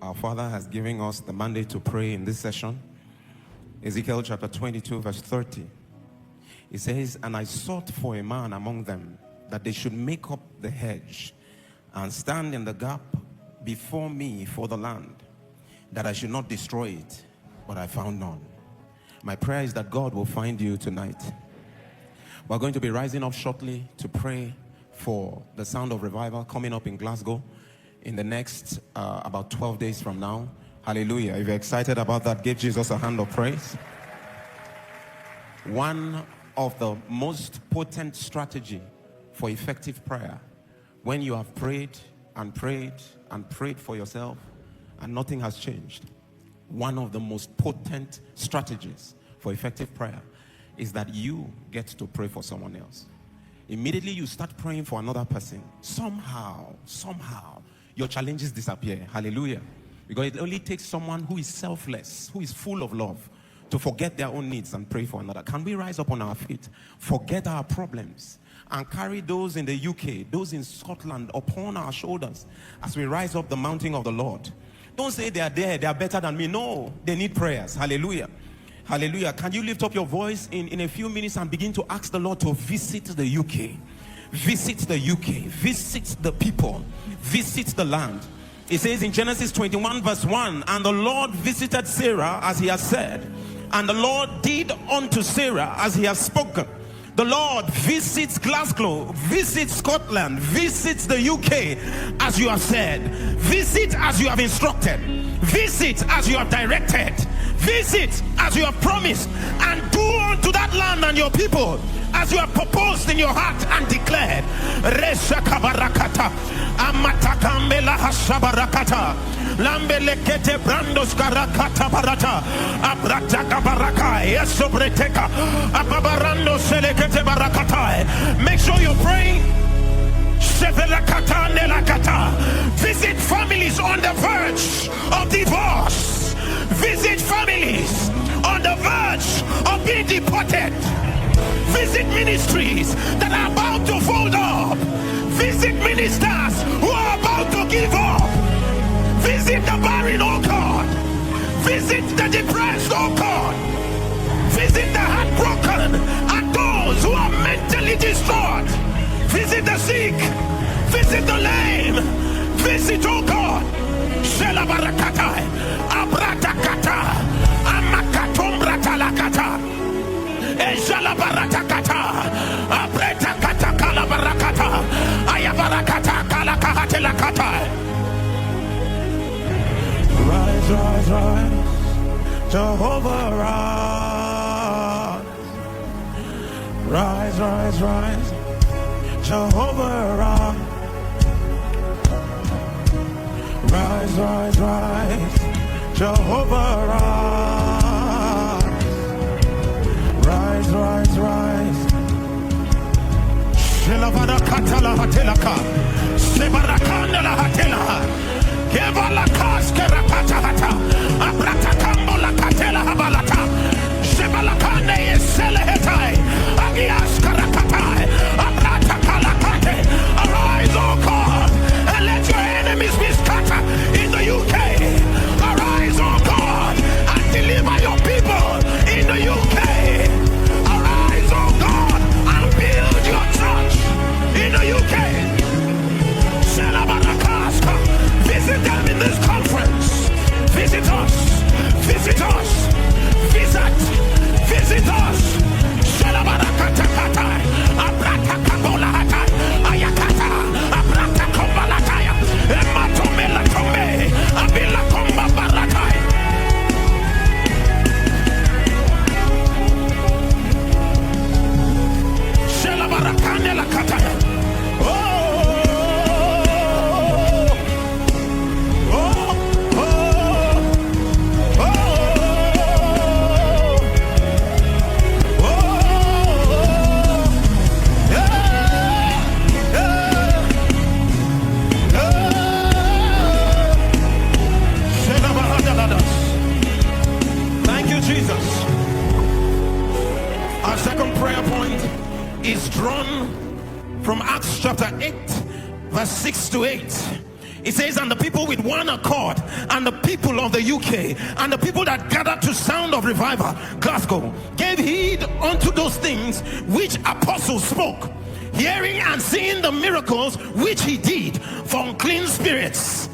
Our Father has given us the mandate to pray in this session. Ezekiel chapter 22 verse 30. It says, "And I sought for a man among them, that they should make up the hedge and stand in the gap before me for the land, that I should not destroy it, but I found none." My prayer is that God will find you tonight. We're going to be rising up shortly to pray for the sound of revival coming up in Glasgow in the next about 12 days from now. Hallelujah. If you're excited about that, give Jesus a hand of praise. One of the most potent strategy for effective prayer, when you have prayed and prayed and prayed for yourself and nothing has changed, one of the most potent strategies for effective prayer is that you get to pray for someone else. Immediately you start praying for another person, somehow your challenges disappear. Hallelujah. Because it only takes someone who is selfless, who is full of love, to forget their own needs and pray for another. Can we rise up on our feet, forget our problems, and carry those in the UK, those in Scotland upon our shoulders as we rise up the mountain of the Lord? Don't say they are there, they are better than me. No, they need prayers. Hallelujah. Hallelujah. Can you lift up your voice in a few minutes and begin to ask the Lord to visit the UK? Visit the UK. Visit the people. Visit the land. It says in Genesis 21 verse 1, "And the Lord visited Sarah as he has said, and the Lord did unto Sarah as he has spoken." The Lord visits Glasgow, visits Scotland, visits the UK as you have said. Visit as you have instructed. Visit as you have directed. Visit as you have promised, and do unto that land and your people as you have proposed in your heart and declared. Reshakabarakata, amatakambela hashabarakata, lambelekete brandos karakata barata, abrataka baraka, yesobreteka, ababarando selekete barakata. Make sure you're praying. Visit families on the verge of divorce. Visit families on the verge of being deported. Visit ministries that are about to fold up. Visit ministers who are about to give up. Visit the barren, oh God. Visit the depressed, oh God. Visit the heartbroken and those who are mentally destroyed. Visit the sick. Visit the lame. Visit, oh God. Shela barakata, abratakata, amakatombrata lakata, ejala baratakata, abratakata kala barakata, ayabarakata kala kahate lakata. Rise, rise, rise, Jehovah rise. Rise, rise, rise, Jehovah rise. Rise, rise, rise, Jehovah rise. Rise, rise, rise. Shelavada katala hatelaka, sebarakanda la hatela, kevala kaskera patahata, abrata kambola katela habalata, sebalakande yesele hetai, agias karakatai, abrata kalakate. Arise, oh God, and let your enemies be scattered in the UK. Arise, oh God, and deliver your people in the UK. Arise, oh God, and build your church in the UK. Visit them in this conference. Visit us. Visit us. Visit. Visit us. Abrata kabola hata. Ayakata. Abrata kombalataya. Ematomela tombe. Abila komba baratai. Shela barakane la kataya. Jesus. Our second prayer point is drawn from Acts chapter 8 verse 6 to 8. It says, and the people with one accord, and the people of the UK, and the people that gathered to sound of revival, Glasgow, gave heed unto those things which apostles spoke, hearing and seeing the miracles which he did. For unclean spirits,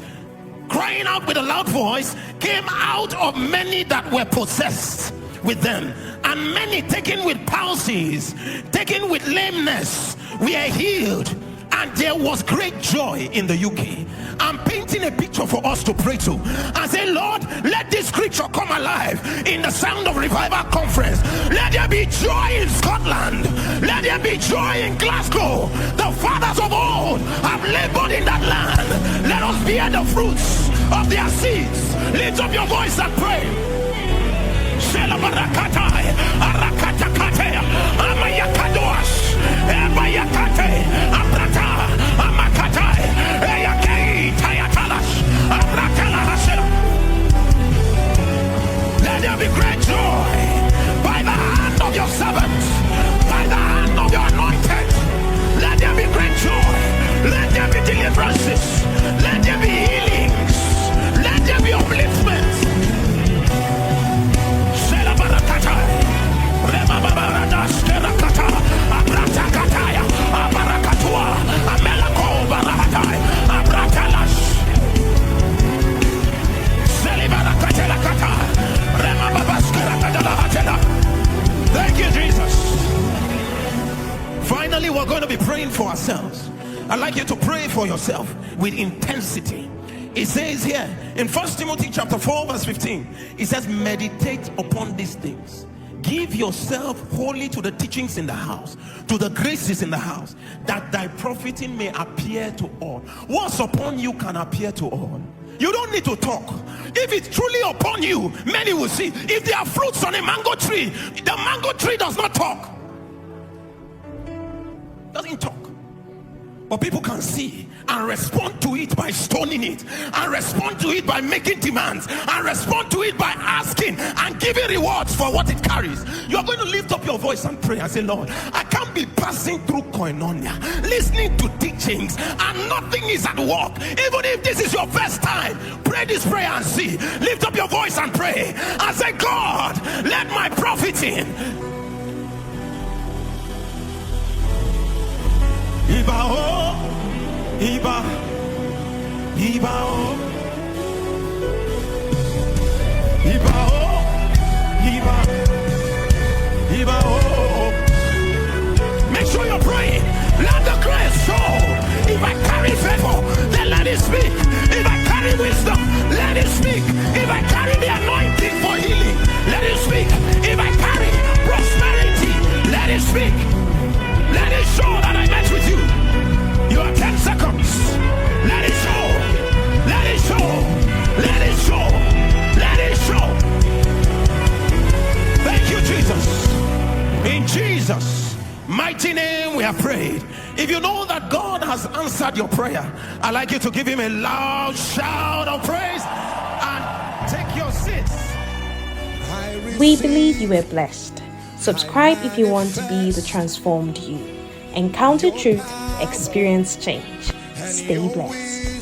crying out with a loud voice, came out of many that were possessed with them, and many taken with palsies, taken with lameness, were healed. And there was great joy in the UK. I'm painting a picture for us to pray to and say, Lord, let this scripture come alive in the Sound of Revival conference. Let there be joy in Scotland. Let there be joy in Glasgow. The fathers of old have labored in that land. Let us bear the fruits of their seeds. Lift up your voice and pray. Let there be great joy by the hand of your servants, by the hand of your anointed. Let there be great joy. Let there be deliverances. Let there be healings. Let there be upliftments. Thank you, Jesus. Finally, we're going to be praying for ourselves. I'd like you to pray for yourself with intensity. It says here in 1 Timothy chapter 4 verse 15, it says, meditate upon these things. Give yourself wholly to the teachings in the house, to the graces in the house, that thy profiting may appear to all. What's upon you can appear to all. You don't need to talk. If it's truly upon you, many will see. If there are fruits on a mango tree, the mango tree does not talk. Doesn't talk. But people can see and respond to it by stoning it, and respond to it by making demands, and respond to it by asking and giving rewards for what it carries. You're going to lift up your voice and pray and say, Lord, I can't be passing through koinonia, listening to teachings, and nothing is at work. Even if this is your first time, pray this prayer and see. Lift up your voice and pray and say, God, let my profiting Iba, Iba, Iba, Iba, Iba, Iba. Make sure you're praying. Let the grace show. If I carry favor, then let it speak. If I carry wisdom, let it speak. If I carry the anointing for healing, let it speak. If I carry prosperity, let it speak. Let it show that I met with you. You are 10 seconds. Let it show. Let it show. Let it show. Let it show. Thank you, Jesus. In Jesus' mighty name we have prayed. If you know that God has answered your prayer, I'd like you to give him a loud shout of praise and take your seats. We believe you were blessed. Subscribe if you want to be the transformed you. Encounter truth, experience change. Stay blessed.